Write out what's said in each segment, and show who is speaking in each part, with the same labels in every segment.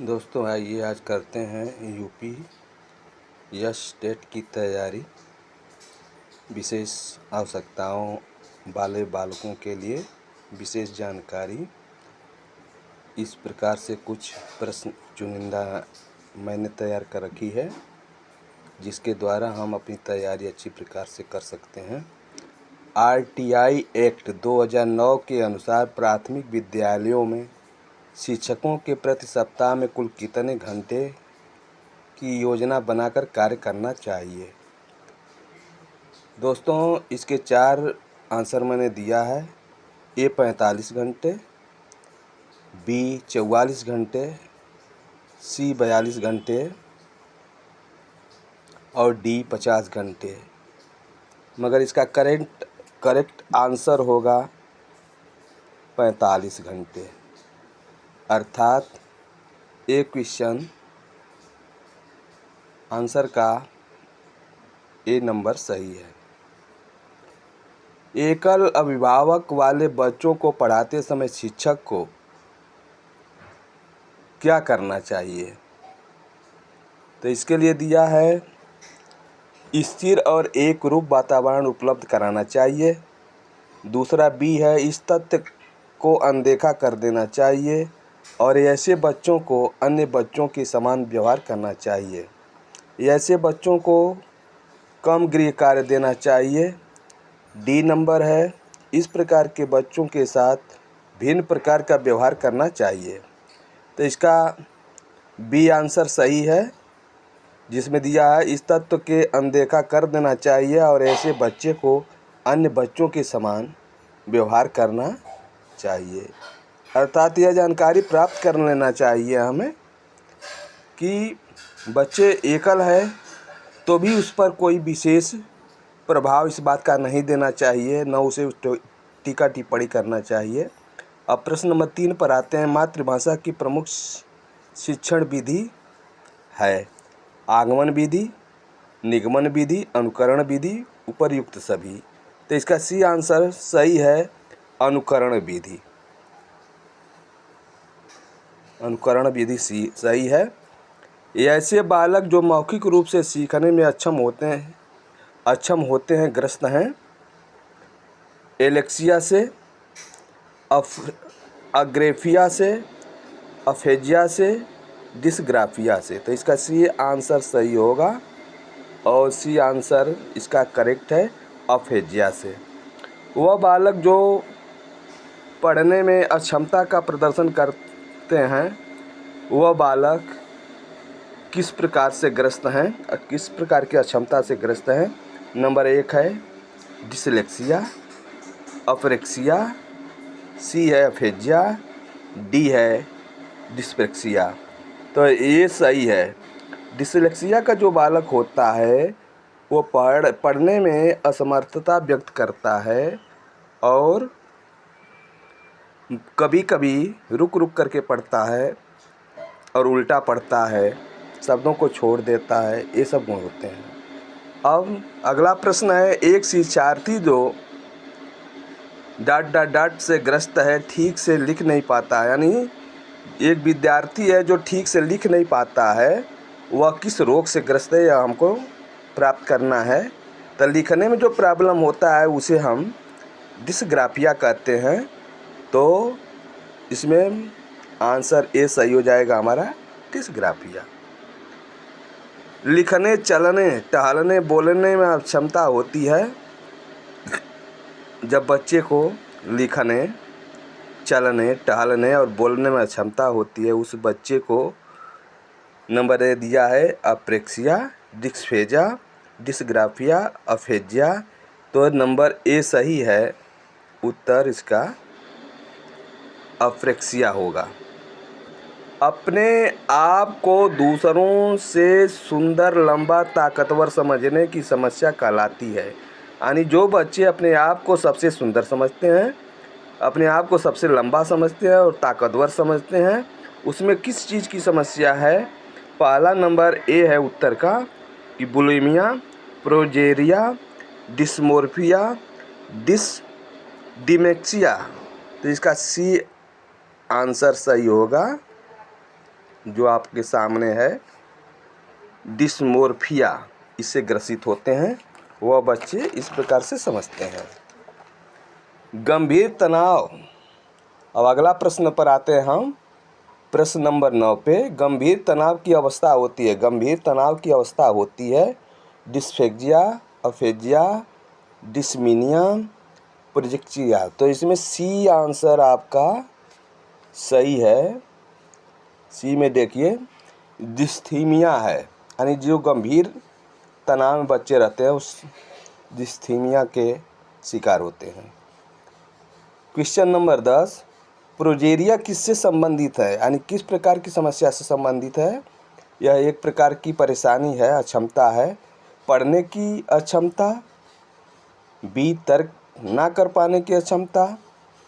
Speaker 1: दोस्तों आइए आज करते हैं यूपी यस टेट की तैयारी। विशेष आवश्यकताओं वाले बालकों के लिए विशेष जानकारी। इस प्रकार से कुछ प्रश्न चुनिंदा मैंने तैयार कर रखी है, जिसके द्वारा हम अपनी तैयारी अच्छी प्रकार से कर सकते हैं। आरटीआई एक्ट 2009 के अनुसार प्राथमिक विद्यालयों में शिक्षकों के प्रति सप्ताह में कुल कितने घंटे की योजना बनाकर कार्य करना चाहिए। दोस्तों इसके 4 आंसर मैंने दिया है। ए 45 घंटे, बी 44 घंटे, सी 42 घंटे और डी 50 घंटे। मगर इसका करेक्ट आंसर होगा 45 घंटे, अर्थात ए क्वेश्चन आंसर का ए नंबर सही है। एकल अभिभावक वाले बच्चों को पढ़ाते समय शिक्षक को क्या करना चाहिए। तो इसके लिए दिया है स्थिर और एक रूप वातावरण उपलब्ध कराना चाहिए। दूसरा बी है इस तथ्य को अनदेखा कर देना चाहिए और ऐसे बच्चों को अन्य बच्चों के समान व्यवहार करना चाहिए। ऐसे बच्चों को कम गृह कार्य देना चाहिए। डी नंबर है इस प्रकार के बच्चों के साथ भिन्न प्रकार का व्यवहार करना चाहिए। तो इसका बी आंसर सही है, जिसमें दिया है इस तत्व के अनदेखा कर देना चाहिए और ऐसे बच्चे को अन्य बच्चों के समान व्यवहार करना चाहिए। अर्थात यह जानकारी प्राप्त कर लेना चाहिए हमें कि बच्चे एकल है तो भी उस पर कोई विशेष प्रभाव इस बात का नहीं देना चाहिए, न उसे टीका टिप्पणी करना चाहिए। अब प्रश्न नंबर 3 पर आते हैं। मातृभाषा की प्रमुख शिक्षण विधि है आगमन विधि, निगमन विधि, अनुकरण विधि, उपर्युक्त सभी। तो इसका सी आंसर सही है, अनुकरण विधि। अनुकरण विधि सी सही है। ऐसे बालक जो मौखिक रूप से सीखने में अक्षम होते हैं ग्रस्त हैं एलेक्सिया से, अग्रेफिया से, अफेजिया से, डिस्ग्राफिया से। तो इसका सी आंसर सही होगा और सी आंसर इसका करेक्ट है, अफेजिया से। वह बालक जो पढ़ने में अक्षमता का प्रदर्शन करते हैं वह बालक किस प्रकार से ग्रस्त हैं, किस प्रकार की अक्षमता से ग्रस्त हैं। नंबर 1 है डिसलेक्सिया, अपरेक्सिया, सी है अफेजिया, डी है डिस्पेक्सिया। तो ये सही है। डिसलेक्सिया का जो बालक होता है वो पढ़ने में असमर्थता व्यक्त करता है और कभी कभी रुक रुक करके पढ़ता है और उल्टा पढ़ता है, शब्दों को छोड़ देता है, ये सब गुण होते हैं। अब अगला प्रश्न है, एक शिक्षार्थी जो डॉट से ग्रस्त है, ठीक से लिख नहीं पाता, यानी एक विद्यार्थी है जो ठीक से लिख नहीं पाता है, वह किस रोग से ग्रस्त है, यह हमको प्राप्त करना है। तो लिखने में जो प्रॉब्लम होता है उसे हम डिस्ग्राफिया कहते हैं। तो इसमें आंसर ए सही हो जाएगा हमारा, डिस्ग्राफिया। लिखने, चलने, टहलने, बोलने में अक्षमता होती है। जब बच्चे को लिखने, चलने, टहलने और बोलने में अक्षमता होती है, उस बच्चे को नंबर ए दिया है अप्रेक्सिया, डिस्फेजा, डिस्ग्राफिया, अफेजिया। तो नंबर ए सही है, उत्तर इसका अप्रेक्सिया होगा। अपने आप को दूसरों से सुंदर, लंबा, ताकतवर समझने की समस्या कहलाती है। यानी जो बच्चे अपने आप को सबसे सुंदर समझते हैं, अपने आप को सबसे लंबा समझते हैं और ताकतवर समझते हैं, उसमें किस चीज़ की समस्या है। पहला नंबर ए है उत्तर का कि बुलिमिया, प्रोजेरिया, डिस्मोर्फिया, डिमेक्सिया। तो इसका सी आंसर सही होगा, जो आपके सामने है डिस्मोर्फिया, इससे ग्रसित होते हैं, वह बच्चे इस प्रकार से समझते हैं। गंभीर तनाव। अब अगला प्रश्न पर आते हैं हम, प्रश्न नंबर 9 पे। गंभीर तनाव की अवस्था होती है, गंभीर तनाव की अवस्था होती है डिस्फेक्जिया, अफेजिया, डिस्मीनिया, प्रोजेक्चिया। तो इसमें सी आंसर आपका सही है। सी में देखिए डिस्थीमिया है, यानी जो गंभीर तनाव में बच्चे रहते हैं उस डिस्थीमिया के शिकार होते हैं। क्वेश्चन नंबर 10, प्रोजेरिया किससे संबंधित है, यानी किस प्रकार की समस्या से संबंधित है। यह एक प्रकार की परेशानी है, अक्षमता है, पढ़ने की अक्षमता, बी तर्क ना कर पाने की अक्षमता,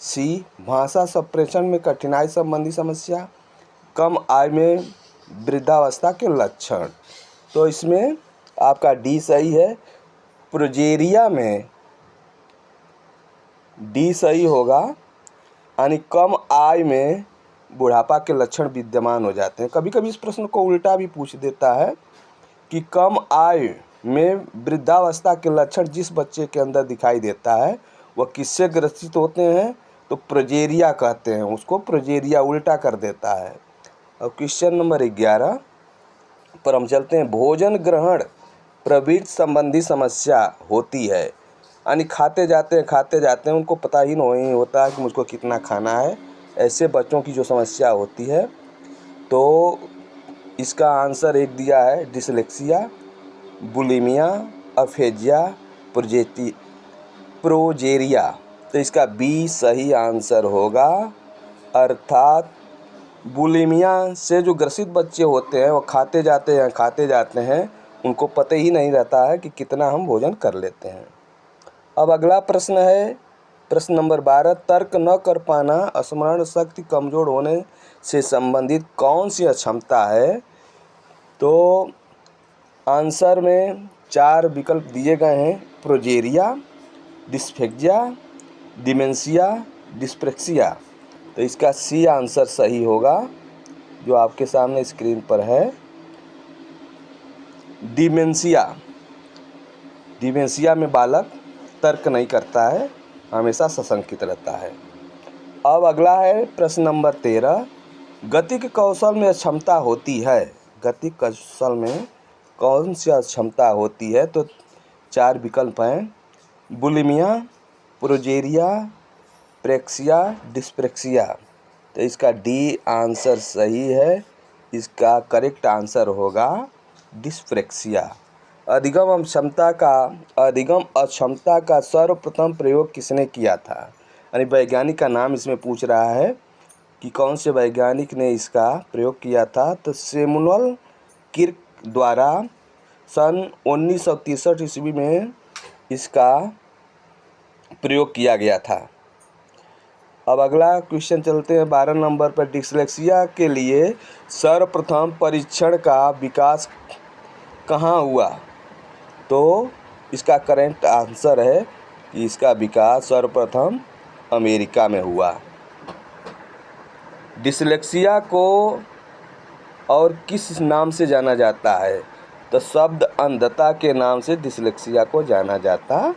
Speaker 1: सी भाषा संप्रेषण में कठिनाई संबंधी समस्या, कम आय में वृद्धावस्था के लक्षण। तो इसमें आपका डी सही है, प्रोजेरिया में डी सही होगा, यानी कम आय में बुढ़ापा के लक्षण विद्यमान हो जाते हैं। कभी कभी इस प्रश्न को उल्टा भी पूछ देता है कि कम आय में वृद्धावस्था के लक्षण जिस बच्चे के अंदर दिखाई देता है वह किससे ग्रसित होते हैं, तो प्रोजेरिया कहते हैं उसको, प्रोजेरिया उल्टा कर देता है। और क्वेश्चन नंबर 11 पर हम चलते हैं। भोजन ग्रहण प्रवृत्ति संबंधी समस्या होती है, यानी खाते जाते हैं उनको पता ही नहीं होता है कि मुझको कितना खाना है, ऐसे बच्चों की जो समस्या होती है। तो इसका आंसर एक दिया है डिसलेक्सिया, बुलिमिया, अफेजिया, प्रोजेरिया। तो इसका बी सही आंसर होगा, अर्थात बुलिमिया से जो ग्रसित बच्चे होते हैं वो खाते जाते हैं, उनको पता ही नहीं रहता है कि कितना हम भोजन कर लेते हैं। अब अगला प्रश्न है प्रश्न नंबर 12, तर्क न कर पाना स्मरण शक्ति कमजोर होने से संबंधित कौन सी अक्षमता है। तो आंसर में 4 विकल्प दिए गए हैं, प्रोजेरिया, डिस्फेक्जिया, डिमेंशिया, डिस्प्रेक्सिया। तो इसका सी आंसर सही होगा, जो आपके सामने स्क्रीन पर है, डिमेंशिया में बालक तर्क नहीं करता है, हमेशा सशंकित रहता है। अब अगला है प्रश्न नंबर 13, गतिक कौशल में अक्षमता होती है, गतिक कौशल में कौन सी अक्षमता होती है। तो 4 विकल्प हैं, बुलिमिया, प्रोजेरिया, प्रेक्सिया, डिस्प्रेक्सिया। तो इसका डी आंसर सही है, इसका करेक्ट आंसर होगा डिस्प्रेक्सिया। अधिगम अक्षमता का सर्वप्रथम प्रयोग किसने किया था, यानी वैज्ञानिक का नाम इसमें पूछ रहा है कि कौन से वैज्ञानिक ने इसका प्रयोग किया था। तो सैमुअल क्रिक द्वारा सन 1963 ईस्वी में इसका प्रयोग किया गया था। अब अगला क्वेश्चन चलते हैं 12 नंबर पर, डिसलेक्सिया के लिए सर्वप्रथम परीक्षण का विकास कहाँ हुआ। तो इसका करेक्ट आंसर है कि इसका विकास सर्वप्रथम अमेरिका में हुआ। डिसलेक्सिया को और किस नाम से जाना जाता है, तो शब्द अंधता के नाम से डिसलेक्सिया को जाना जाता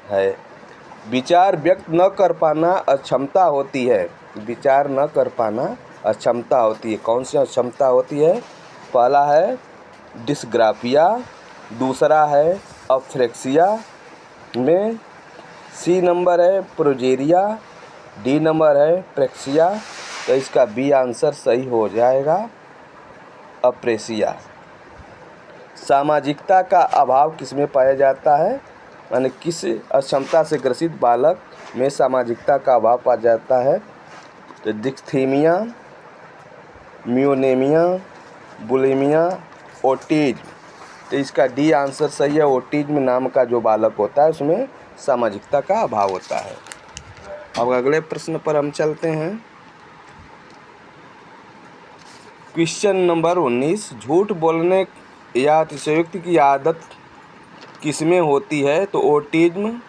Speaker 1: है। विचार व्यक्त न कर पाना अक्षमता होती है, विचार न कर पाना अक्षमता होती है, कौन सी अक्षमता होती है। पहला है डिस्ग्राफिया, दूसरा है अफ्रेक्सिया में, सी नंबर है प्रोजेरिया, डी नंबर है प्रेक्सिया। तो इसका बी आंसर सही हो जाएगा, अप्रेसिया। सामाजिकता का अभाव किसमें पाया जाता है, यानी किस अक्षमता से ग्रसित बालक में सामाजिकता का अभाव पाया जाता है। तो डिस्थीमिया, म्यूनेमिया, बुलिमिया, ओटिज्म। तो इसका डी आंसर सही है, ओटिज्म नाम का जो बालक होता है उसमें सामाजिकता का अभाव होता है। अब अगले प्रश्न पर हम चलते हैं। क्वेश्चन नंबर 19, झूठ बोलने या अतिशयोक्ति की आदत किसमें होती है। तो ओटिज्म,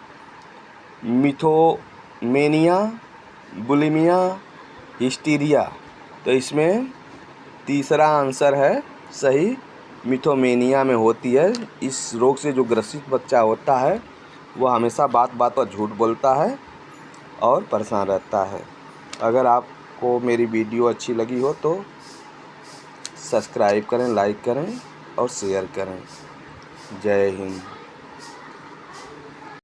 Speaker 1: मिथोमेनिया, बुलिमिया, हिस्टीरिया। तो इसमें तीसरा आंसर है सही, मिथोमेनिया में होती है। इस रोग से जो ग्रसित बच्चा होता है वह हमेशा बात बात पर झूठ बोलता है और परेशान रहता है। अगर आपको मेरी वीडियो अच्छी लगी हो तो सब्सक्राइब करें, लाइक करें और शेयर करें। जय हिंद।